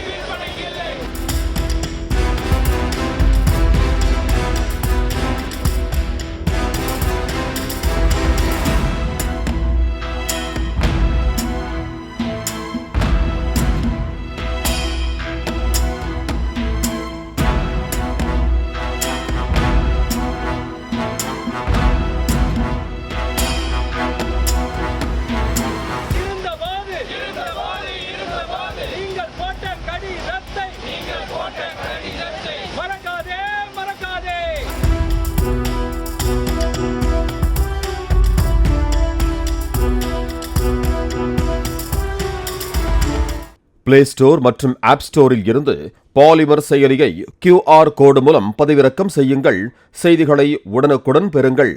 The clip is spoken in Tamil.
விற்பனைக்கில்லை. பிளே ஸ்டோர் மற்றும் ஆப் ஸ்டோரில் இருந்து பாலிமர் செயலியை QR கோடு மூலம் பதிவிறக்கம் செய்யுங்கள். செய்திகளை உடனுக்குடன் பெறுங்கள்.